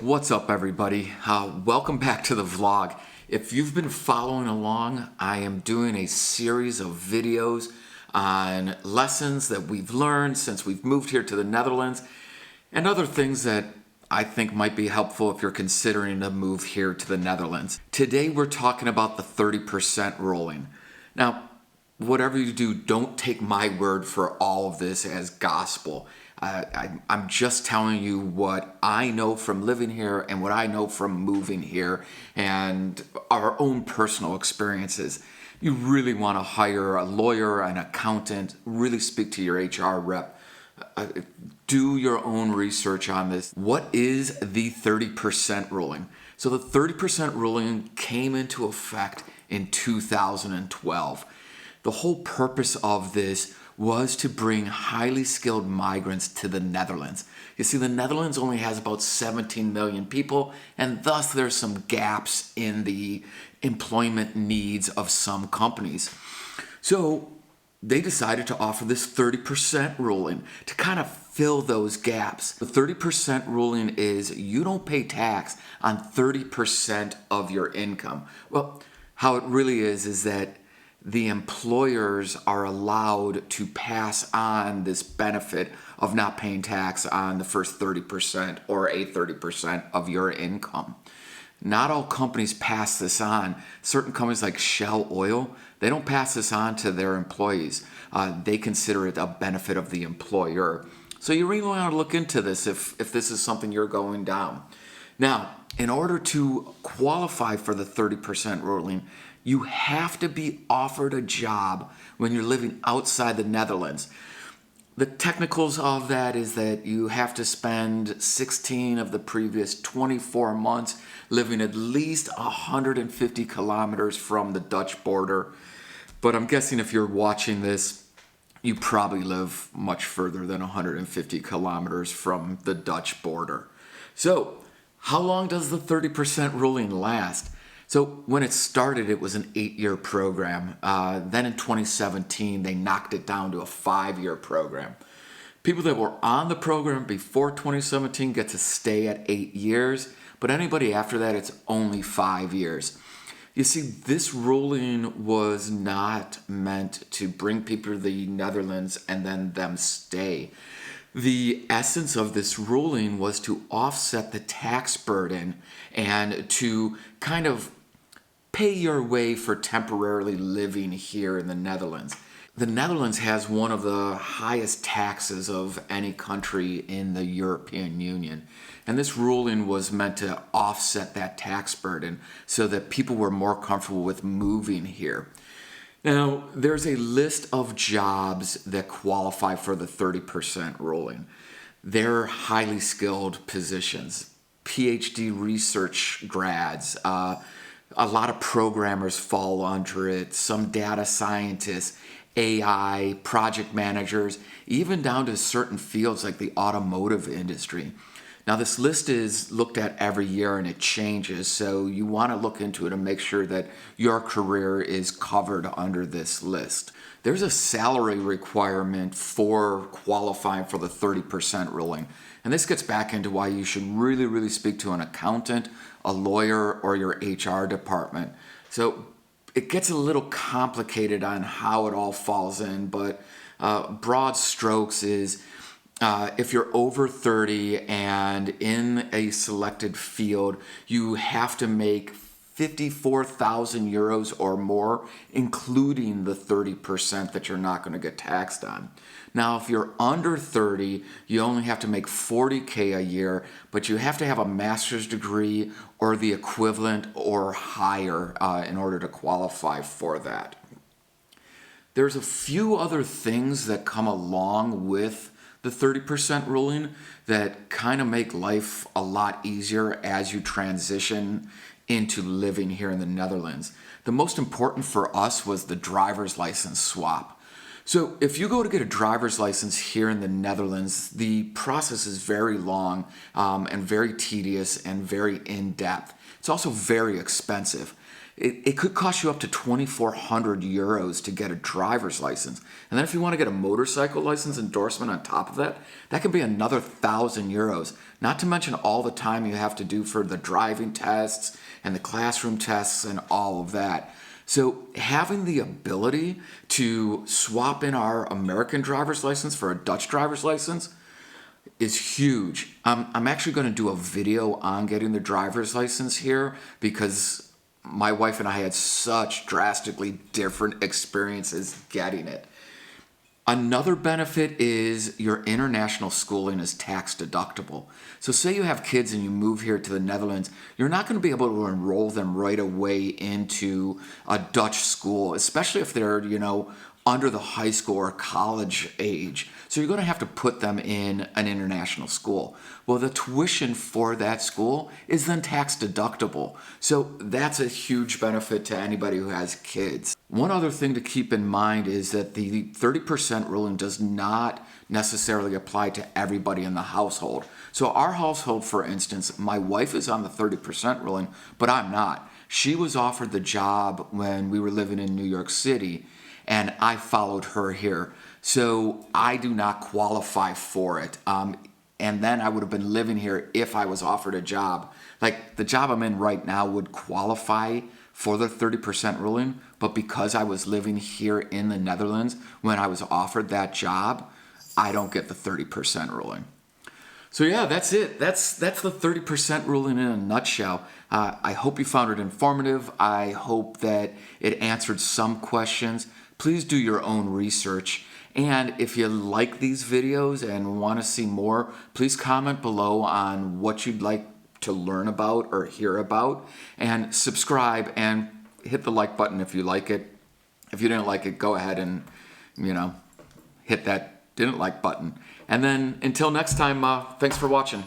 What's up, everybody? Welcome back to the vlog. If you've been following along, I am doing a series of videos on lessons that we've learned since we've moved here to the Netherlands and other things that I think might be helpful if you're considering a move here to the Netherlands. Today we're talking about the 30% ruling. Now, whatever you do, don't take my word for all of this as gospel. I'm just telling you what I know from living here and what I know from moving here and our own personal experiences. You really want to hire a lawyer, an accountant, really speak to your HR rep. Do your own research on this. What is the 30% ruling? So the 30% ruling came into effect in 2012. The whole purpose of this was to bring highly skilled migrants to the Netherlands. You see, the Netherlands only has about 17 million people, and thus there's some gaps in the employment needs of some companies. So they decided to offer this 30% ruling to kind of fill those gaps. The 30% ruling is you don't pay tax on 30% of your income. Well, how it really is that the employers are allowed to pass on this benefit of not paying tax on the first 30% or a 30% of your income. Not all companies pass this on. Certain companies like Shell Oil, they don't pass this on to their employees. They consider it a benefit of the employer. So you really want to look into this if this is something you're going down. Now, in order to qualify for the 30% ruling, you have to be offered a job when you're living outside the Netherlands. The technicals of that is that you have to spend 16 of the previous 24 months living at least 150 kilometers from the Dutch border. But I'm guessing if you're watching this, you probably live much further than 150 kilometers from the Dutch border. So, how long does the 30% ruling last? So when it started, it was an 8-year program. Then in 2017, they knocked it down to a 5-year program. People that were on the program before 2017 get to stay at 8 years, but anybody after that, it's only 5 years. You see, this ruling was not meant to bring people to the Netherlands and then them stay. The essence of this ruling was to offset the tax burden and to kind of pay your way for temporarily living here in the Netherlands. The Netherlands has one of the highest taxes of any country in the European Union. And this ruling was meant to offset that tax burden so that people were more comfortable with moving here. Now, there's a list of jobs that qualify for the 30% ruling. They're highly skilled positions, PhD research grads, a lot of programmers fall under it, some data scientists, AI, project managers, even down to certain fields like the automotive industry. Now, this list is looked at every year and it changes, so you want to look into it and make sure that your career is covered under this list. There's a salary requirement for qualifying for the 30% ruling. And this gets back into why you should really speak to an accountant, a lawyer, or your HR department. So it gets a little complicated on how it all falls in, but broad strokes is if you're over 30 and in a selected field, you have to make 54,000 euros or more, including the 30% that you're not going to get taxed on. Now, if you're under 30, you only have to make 40K a year, but you have to have a master's degree or the equivalent or higher in order to qualify for that. There's a few other things that come along with the 30% ruling that kind of make life a lot easier as you transition into living here in the Netherlands. The most important for us was the driver's license swap. So if you go to get a driver's license here in the Netherlands, the process is very long and very tedious and very in-depth. It's also very expensive. it could cost you up to 2,400 euros to get a driver's license. And then if you want to get a motorcycle license endorsement on top of that, that could be another 1,000 euros. Not to mention all the time you have to do for the driving tests and the classroom tests and all of that. So having the ability to swap in our American driver's license for a Dutch driver's license is huge. I'm actually going to do a video on getting the driver's license here because my wife and I had such drastically different experiences getting it. Another benefit is your international schooling is tax deductible. So say you have kids and you move here to the Netherlands, you're not going to be able to enroll them right away into a Dutch school, especially if they're, under the high school or college age. So you're going to have to put them in an international school. Well, the tuition for that school is then tax deductible. So that's a huge benefit to anybody who has kids. One other thing to keep in mind is that the 30% ruling does not necessarily apply to everybody in the household. So our household, for instance, my wife is on the 30% ruling, but I'm not. She was offered the job when we were living in New York City, and I followed her here. So I do not qualify for it. And then I would have been living here if I was offered a job. Like the job I'm in right now would qualify for the 30% ruling, but because I was living here in the Netherlands when I was offered that job, I don't get the 30% ruling. So yeah, that's it. That's the 30% ruling in a nutshell. I hope you found it informative. I hope that it answered some questions. Please do your own research. And if you like these videos and want to see more, please comment below on what you'd like to learn about or hear about. And subscribe and hit the like button if you like it. If you didn't like it, go ahead and, hit that didn't like button. And then until next time, thanks for watching.